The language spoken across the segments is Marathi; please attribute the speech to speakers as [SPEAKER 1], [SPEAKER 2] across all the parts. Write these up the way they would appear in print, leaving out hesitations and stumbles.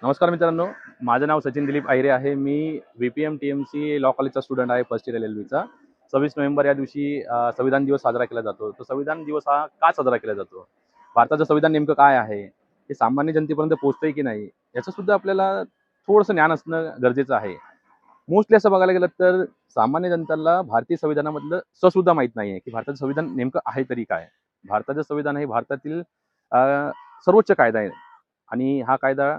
[SPEAKER 1] नमस्कार मित्रांनो, माझं नाव सचिन दिलीप आहिरे आहे. मी VPM TMC लॉ कॉलेजचा स्टुडंट आहे, फर्स्ट इयर LLBचा. 26 नोव्हेंबर या दिवशी संविधान दिवस साजरा केला जातो. तो संविधान दिवस हा का साजरा केला जातो? भारताचं संविधान नेमकं काय आहे? हे सामान्य जनतेपर्यंत पोहोचतंय की नाही? याचं सुद्धा आपल्याला थोडंसं ज्ञान असणं गरजेचं आहे. मोस्टली असं बघायला गेलं तर सामान्य जनतेला भारतीय संविधानामधलं सुद्धा माहीत नाहीये, की भारताचं संविधान नेमकं आहे तरी काय? भारताचं संविधान हे भारतातील अ, सर्वोच्च कायदा आहे आणि हा कायदा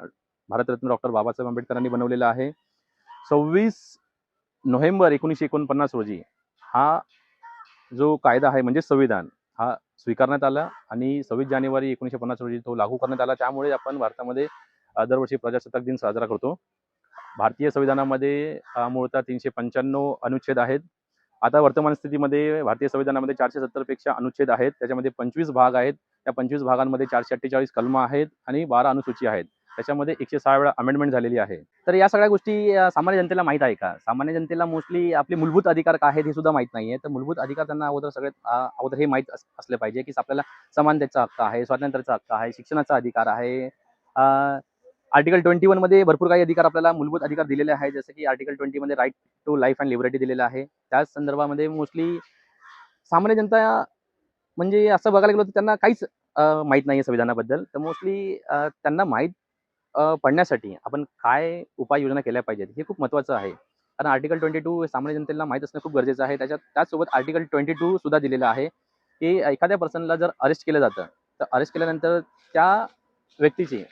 [SPEAKER 1] भारतरत्न डॉक्टर बाबासाहेब आंबेडकरांनी बनवलेला आहे. 26 नोव्हेंबर 1949 रोजी हा जो कायदा आहे म्हणजे संविधान हा स्वीकारण्यात आला आणि 26 जानेवारी 1950 रोजी तो लागू करण्यात आला. त्यामुळे आपण भारतामध्ये दरवर्षी प्रजासत्ताक दिन साजरा करतो. भारतीय संविधानामध्ये मूळतः 395 अनुच्छेद आहेत. आता वर्तमान स्थितीमध्ये भारतीय संविधानामध्ये 470 पेक्षा अनुच्छेद आहेत. त्याच्यामध्ये 25 भाग आहेत. त्या 25 भागांमध्ये 448 कलमं आहेत आणि 12 अनुसूची आहेत. त्याच्यामध्ये 106 वेळा अमेंडमेंट झालेली आहे. तर या सगळ्या गोष्टी सामान्य जनतेला माहीत आहे का? सामान्य जनतेला मोस्टली आपले मूलभूत अधिकार काय आहेत हे सुद्धा माहीत नाहीये. तर मूलभूत अधिकार त्यांना अगोदर हे माहीत असलं पाहिजे, की आपल्याला समानतेचा हक्क आहे, स्वातंत्र्याचा हक्क आहे, शिक्षणाचा अधिकार आहे. आर्टिकल 21 मध्ये भरपूर काही अधिकार आपल्याला मूलभूत अधिकार दिलेले आहेत. जसं की आर्टिकल 20 मध्ये right to life and liberty दिलेला आहे. त्याच संदर्भामध्ये मोस्टली सामान्य जनता म्हणजे असं बघायला गेलं तर त्यांना काहीच माहीत नाहीये संविधानाबद्दल. तर मोस्टली त्यांना माहीत पडण्यासाठी आपण काय उपाययोजना केल्या पाहिजेत हे खूप महत्त्वाचं आहे. कारण आर्टिकल 22 सामान्य जनतेला माहीत असणं खूप गरजेचं आहे. त्याचसोबत आर्टिकल 22 सुद्धा दिलेलं आहे, की एखाद्या पर्सनला जर अरेस्ट केलं जातं, तर अरेस्ट केल्यानंतर त्या व्यक्तीची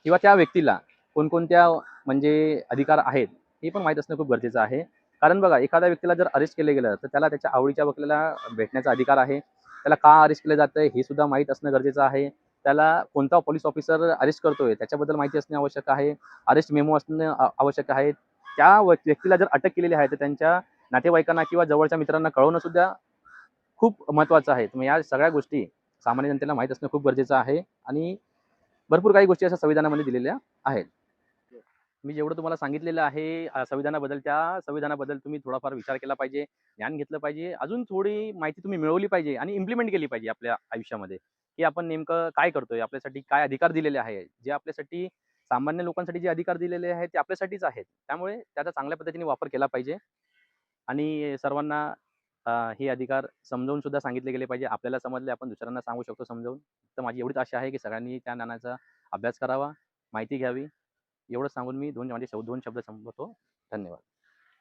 [SPEAKER 1] किंवा त्या व्यक्तीला कोणकोणत्या म्हणजे अधिकार आहेत, हे पण माहीत असणं खूप गरजेचं आहे. कारण बघा, एखाद्या व्यक्तीला जर अरेस्ट केलं गेलं, तर त्याला त्याच्या आवडीच्या वकिलाला भेटण्याचा अधिकार आहे. त्याला का अरेस्ट केलं जातंय हे सुद्धा माहीत असणं गरजेचं आहे. त्याला कोणता पोलीस ऑफिसर अरेस्ट करतोय त्याच्याबद्दल माहिती असणे आवश्यक आहे. अरेस्ट मेमो असणं आवश्यक आहे. त्या व्यक्तीला जर अटक केलेली आहे, तर त्यांच्या नातेवाईकांना किंवा जवळच्या मित्रांना कळवणं सुद्धा खूप महत्त्वाचं आहे. मग या सगळ्या गोष्टी सामान्य जनतेला माहीत असणं खूप गरजेचं आहे आणि भरपूर काही गोष्टी अशा संविधानामध्ये दिलेल्या आहेत. मी जेवढं तुम्हाला सांगितलेलं आहे संविधानाबद्दल, त्या संविधानाबद्दल तुम्ही थोडाफार विचार केला पाहिजे, ज्ञान घेतलं पाहिजे. अजून थोडी माहिती तुम्ही मिळवली पाहिजे आणि इम्प्लिमेंट केली पाहिजे आपल्या आयुष्यामध्ये, की आपण नेमकं काय करतोय, आपल्यासाठी काय अधिकार दिलेले आहे. जे आपल्यासाठी सामान्य लोकांसाठी जे अधिकार दिलेले आहेत, ते आपल्यासाठीच आहेत. त्यामुळे त्याचा चांगल्या पद्धतीने वापर केला पाहिजे आणि सर्वांना हे अधिकार समजावून सुद्धा सांगितले गेले पाहिजे. आपल्याला समजले, आपण दुसऱ्यांना सांगू शकतो समजावून. तर माझी एवढीच आशा आहे, की सगळ्यांनी त्या ज्ञानाचा अभ्यास करावा, माहिती घ्यावी. एवढं सांगून मी 2 शब्द संपवतो. धन्यवाद.